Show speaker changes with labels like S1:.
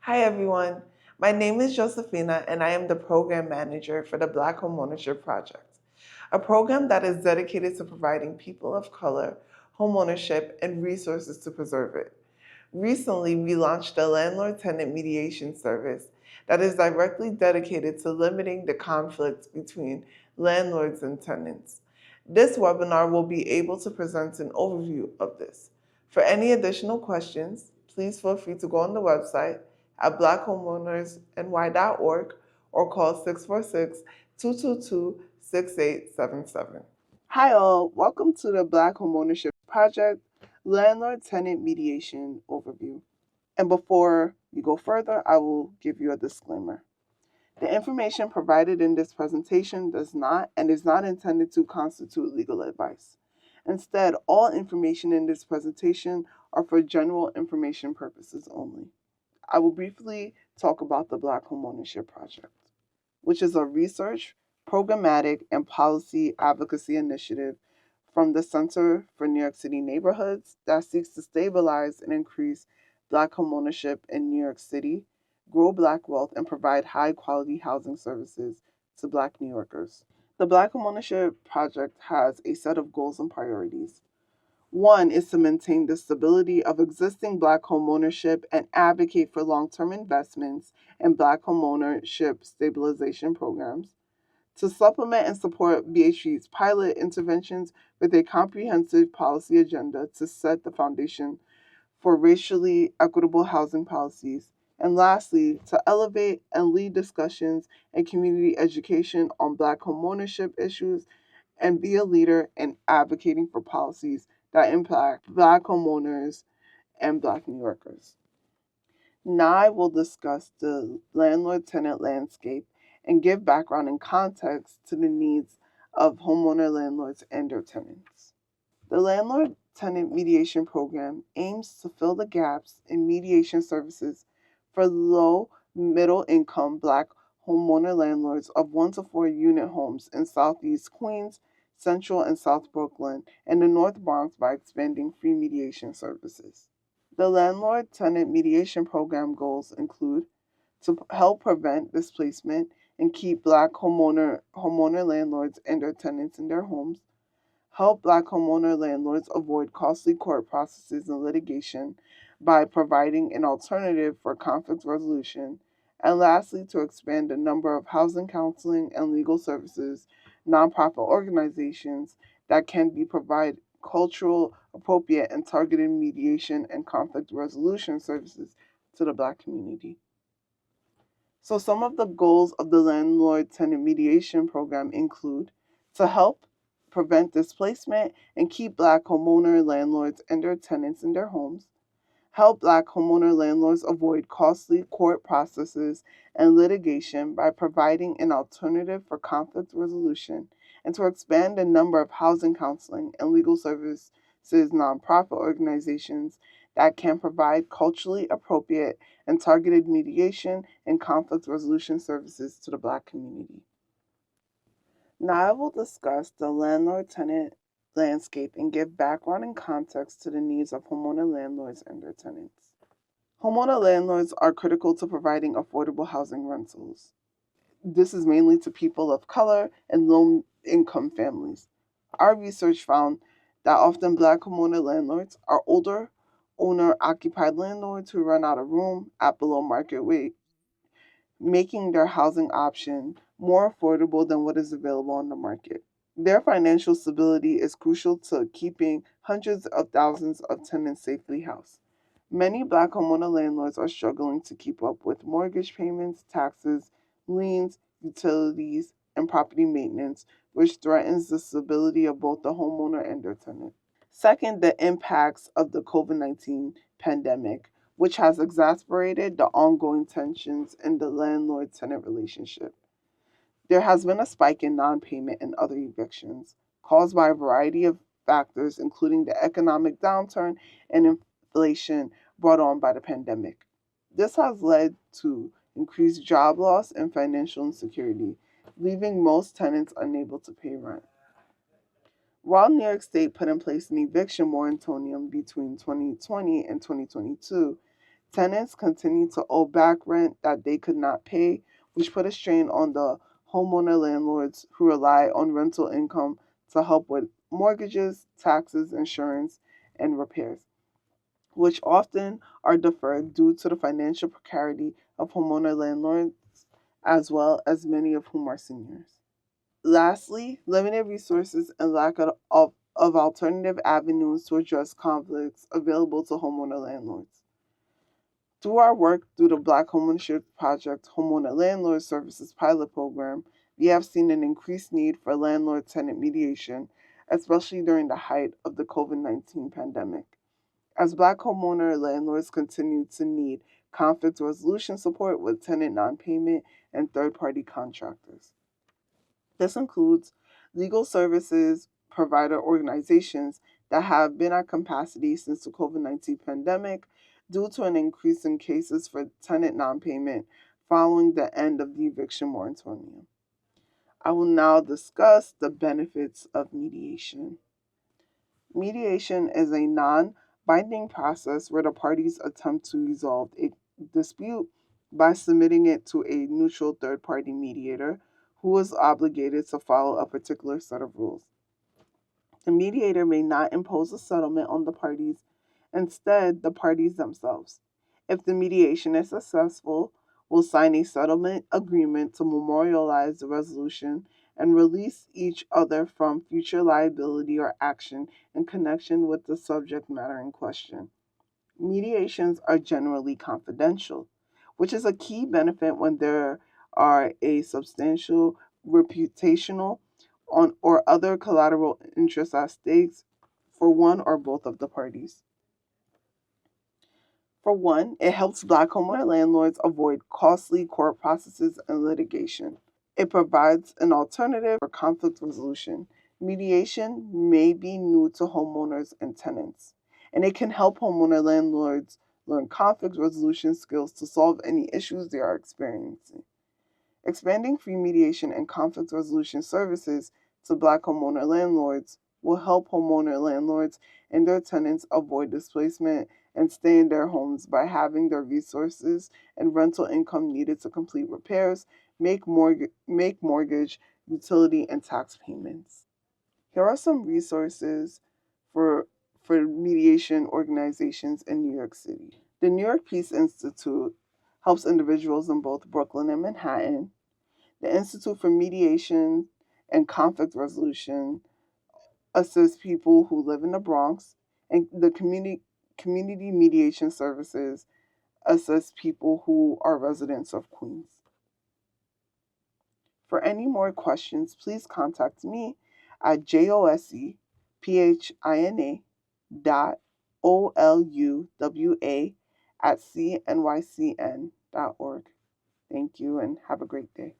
S1: Hi everyone, my name is Josephina and I am the Program Manager for the Black Homeownership Project, a program that is dedicated to providing people of color homeownership and resources to preserve it. Recently, we launched a landlord-tenant mediation service that is directly dedicated to limiting the conflicts between landlords and tenants. This webinar will be able to present an overview of this. For any additional questions, please feel free to go on the website at blackhomeownersny.org or call 646-222-6877. Hi all, welcome to the Black Homeownership Project Landlord-Tenant Mediation Overview. And before we go further, I will give you a disclaimer. The information provided in this presentation does not and is not intended to constitute legal advice. Instead, all information in this presentation are for general information purposes only. I will briefly talk about the Black Homeownership Project, which is a research, programmatic, and policy advocacy initiative from the Center for New York City Neighborhoods that seeks to stabilize and increase Black homeownership in New York City, grow Black wealth, and provide high-quality housing services to Black New Yorkers. The Black Homeownership Project has a set of goals and priorities. One is to maintain the stability of existing Black homeownership and advocate for long-term investments in Black homeownership stabilization programs. To supplement and support BHP's pilot interventions with a comprehensive policy agenda to set the foundation for racially equitable housing policies. And lastly, to elevate and lead discussions and community education on Black homeownership issues and be a leader in advocating for policies that impact Black homeowners and Black New Yorkers. Now I will discuss the landlord-tenant landscape and give background and context to the needs of homeowner landlords and their tenants. The Landlord-Tenant Mediation Program aims to fill the gaps in mediation services for low, middle-income Black homeowner landlords of 1 to 4 unit homes in Southeast Queens, Central and South Brooklyn, and the North Bronx by expanding free mediation services. The Landlord-Tenant Mediation Program goals include to help prevent displacement and keep Black homeowner landlords and their tenants in their homes, help Black homeowner landlords avoid costly court processes and litigation by providing an alternative for conflict resolution, and lastly, to expand the number of housing counseling and legal services, nonprofit organizations that can be provide cultural, appropriate, and targeted mediation and conflict resolution services to the Black community. So some of the goals of the Landlord-Tenant Mediation Program include to help prevent displacement and keep Black homeowner landlords and their tenants in their homes, help Black homeowner landlords avoid costly court processes and litigation by providing an alternative for conflict resolution, and to expand the number of housing counseling and legal services nonprofit organizations that can provide culturally appropriate and targeted mediation and conflict resolution services to the Black community. Now I will discuss the landlord-tenant landscape and give background and context to the needs of homeowner landlords and their tenants. Homeowner landlords are critical to providing affordable housing rentals. This is mainly to people of color and low-income families. Our research found that often Black homeowner landlords are older, owner-occupied landlords who run out of room at below market rate, making their housing option more affordable than what is available on the market. Their financial stability is crucial to keeping hundreds of thousands of tenants safely housed. Many Black homeowner landlords are struggling to keep up with mortgage payments, taxes, liens, utilities, and property maintenance, which threatens the stability of both the homeowner and their tenant. Second, the impacts of the COVID-19 pandemic, which has exacerbated the ongoing tensions in the landlord-tenant relationship. There has been a spike in non-payment and other evictions caused by a variety of factors, including the economic downturn and inflation brought on by the pandemic. This has led to increased job loss and financial insecurity, leaving most tenants unable to pay rent. While New York State put in place an eviction moratorium between 2020 and 2022, Tenants continued to owe back rent that they could not pay, which put a strain on the homeowner landlords who rely on rental income to help with mortgages, taxes, insurance, and repairs, which often are deferred due to the financial precarity of homeowner landlords, as well as many of whom are seniors. Lastly, limited resources and lack of alternative avenues to address conflicts available to homeowner landlords. Through our work through the Black Homeownership Project Homeowner-Landlord Services Pilot Program, we have seen an increased need for landlord-tenant mediation, especially during the height of the COVID-19 pandemic. As Black homeowner landlords continue to need conflict resolution support with tenant non-payment and third-party contractors. This includes legal services provider organizations that have been at capacity since the COVID-19 pandemic due to an increase in cases for tenant non-payment following the end of the eviction moratorium. I will now discuss the benefits of mediation. Mediation is a non-binding process where the parties attempt to resolve a dispute by submitting it to a neutral third-party mediator who is obligated to follow a particular set of rules. The mediator may not impose a settlement on the parties, instead, the parties themselves. If the mediation is successful, will sign a settlement agreement to memorialize the resolution and release each other from future liability or action in connection with the subject matter in question. Mediations are generally confidential, which is a key benefit when there are a substantial reputational or other collateral interests at stake for one or both of the parties. For one, it helps Black homeowner landlords avoid costly court processes and litigation. It provides an alternative for conflict resolution. Mediation may be new to homeowners and tenants, and it can help homeowner landlords learn conflict resolution skills to solve any issues they are experiencing. Expanding free mediation and conflict resolution services to Black homeowner landlords will help homeowner landlords and their tenants avoid displacement and stay in their homes by having their resources and rental income needed to complete repairs, make mortgage, utility, and tax payments. Here are some resources for, for mediation organizations in New York City. The New York Peace Institute helps individuals in both Brooklyn and Manhattan. The Institute for Mediation and Conflict Resolution assists people who live in the Bronx, and the Community Mediation Services assist people who are residents of Queens. For any more questions, please contact me at josepina.oluwa@cnycn.org. Thank you and have a great day.